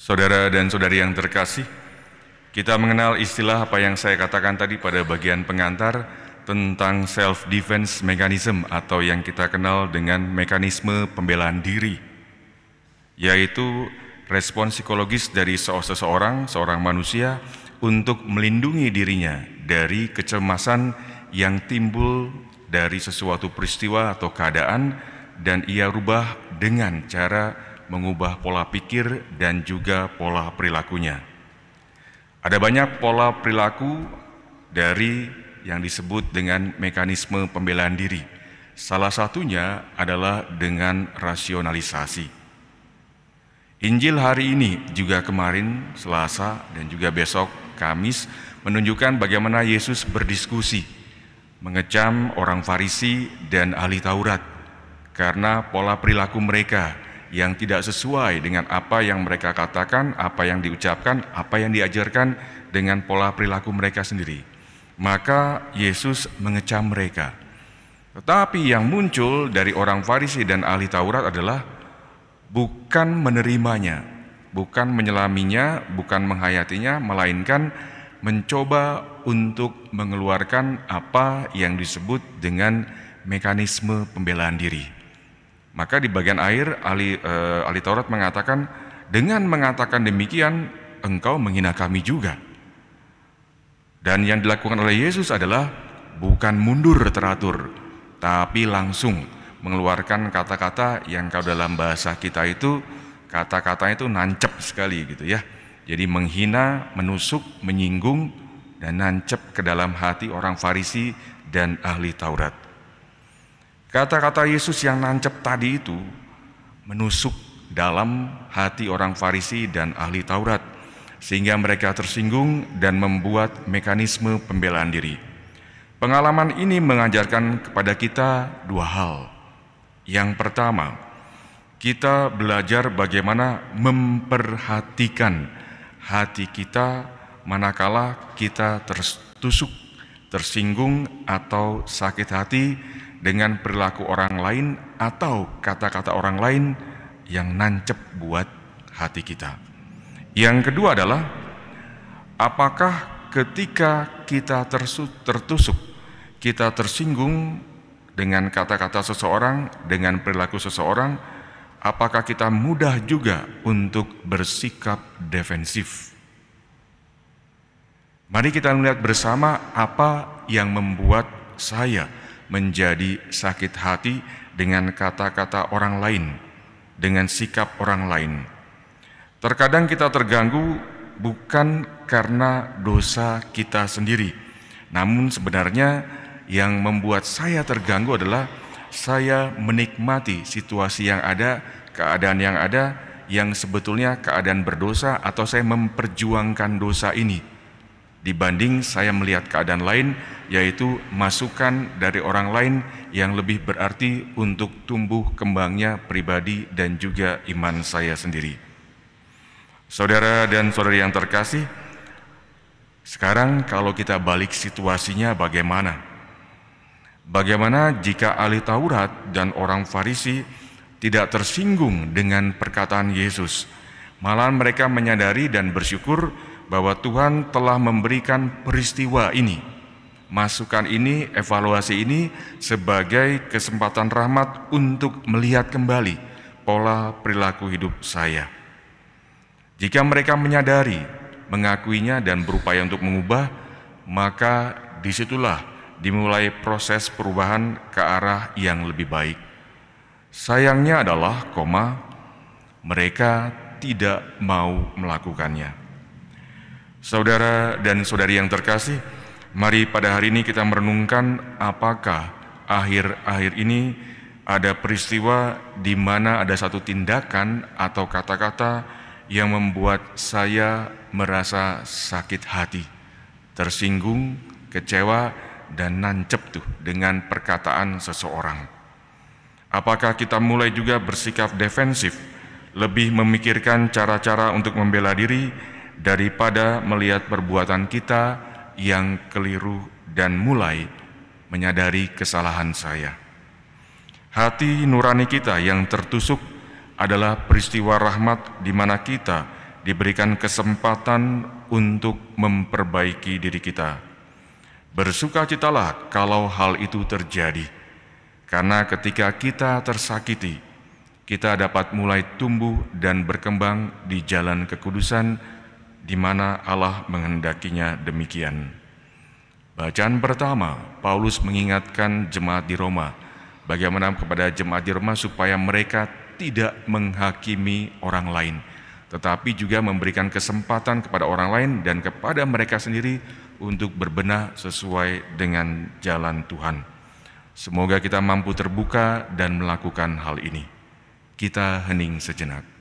Saudara dan saudari yang terkasih, kita mengenal istilah apa yang saya katakan tadi pada bagian pengantar tentang self-defense mechanism atau yang kita kenal dengan mekanisme pembelaan diri, yaitu respons psikologis dari seorang manusia untuk melindungi dirinya dari kecemasan yang timbul dari sesuatu peristiwa atau keadaan, dan ia rubah dengan cara mengubah pola pikir dan juga pola perilakunya. Ada banyak pola perilaku dari yang disebut dengan mekanisme pembelaan diri. Salah satunya adalah dengan rasionalisasi. Injil hari ini juga kemarin Selasa dan juga besok Kamis menunjukkan bagaimana Yesus berdiskusi, mengecam orang Farisi dan ahli Taurat karena pola perilaku mereka yang tidak sesuai dengan apa yang mereka katakan, apa yang diucapkan, apa yang diajarkan dengan pola perilaku mereka sendiri. Maka Yesus mengecam mereka. Tetapi yang muncul dari orang Farisi dan ahli Taurat adalah bukan menerimanya, bukan menyelaminya, bukan menghayatinya, melainkan mencoba untuk mengeluarkan apa yang disebut dengan mekanisme pembelaan diri. Maka di bagian akhir ahli Taurat mengatakan, dengan mengatakan demikian engkau menghina kami juga. Dan yang dilakukan oleh Yesus adalah bukan mundur teratur, tapi langsung mengeluarkan kata-kata yang kalau dalam bahasa kita itu kata-katanya itu nancep sekali gitu ya. Jadi menghina, menusuk, menyinggung, dan nancep ke dalam hati orang Farisi dan ahli Taurat. Kata-kata Yesus yang nancep tadi itu menusuk dalam hati orang Farisi dan ahli Taurat, sehingga mereka tersinggung dan membuat mekanisme pembelaan diri. Pengalaman ini mengajarkan kepada kita dua hal. Yang pertama, kita belajar bagaimana memperhatikan hati kita manakala kita tertusuk, tersinggung, atau sakit hati dengan perilaku orang lain atau kata-kata orang lain yang nancep buat hati kita. Yang kedua adalah, apakah ketika kita tertusuk, kita tersinggung dengan kata-kata seseorang, dengan perilaku seseorang, apakah kita mudah juga untuk bersikap defensif? Mari kita melihat bersama apa yang membuat saya menjadi sakit hati dengan kata-kata orang lain, dengan sikap orang lain. Terkadang kita terganggu bukan karena dosa kita sendiri, namun sebenarnya yang membuat saya terganggu adalah saya menikmati situasi yang ada, keadaan yang ada, yang sebetulnya keadaan berdosa, atau saya memperjuangkan dosa ini dibanding saya melihat keadaan lain, yaitu masukan dari orang lain yang lebih berarti untuk tumbuh kembangnya pribadi dan juga iman saya sendiri. Saudara dan saudari yang terkasih, sekarang kalau kita balik situasinya bagaimana? Bagaimana jika ahli Taurat dan orang Farisi tidak tersinggung dengan perkataan Yesus? Malahan mereka menyadari dan bersyukur bahwa Tuhan telah memberikan peristiwa ini, masukan ini, evaluasi ini sebagai kesempatan rahmat untuk melihat kembali pola perilaku hidup saya. Jika mereka menyadari, mengakuinya dan berupaya untuk mengubah, maka disitulah dimulai proses perubahan ke arah yang lebih baik. Sayangnya adalah, mereka tidak mau melakukannya. Saudara dan saudari yang terkasih, mari pada hari ini kita merenungkan apakah akhir-akhir ini ada peristiwa di mana ada satu tindakan atau kata-kata yang membuat saya merasa sakit hati, tersinggung, kecewa, dan nancep dengan perkataan seseorang. Apakah kita mulai juga bersikap defensif, lebih memikirkan cara-cara untuk membela diri daripada melihat perbuatan kita yang keliru dan mulai menyadari kesalahan saya? Hati nurani kita yang tertusuk adalah peristiwa rahmat di mana kita diberikan kesempatan untuk memperbaiki diri kita. Bersukacitalah kalau hal itu terjadi, karena ketika kita tersakiti, kita dapat mulai tumbuh dan berkembang di jalan kekudusan, di mana Allah menghendakinya demikian. Bacaan pertama, Paulus mengingatkan jemaat di Roma, bagaimana kepada jemaat di Roma supaya mereka tidak menghakimi orang lain, tetapi juga memberikan kesempatan kepada orang lain dan kepada mereka sendiri untuk berbenah sesuai dengan jalan Tuhan. Semoga kita mampu terbuka dan melakukan hal ini. Kita hening sejenak.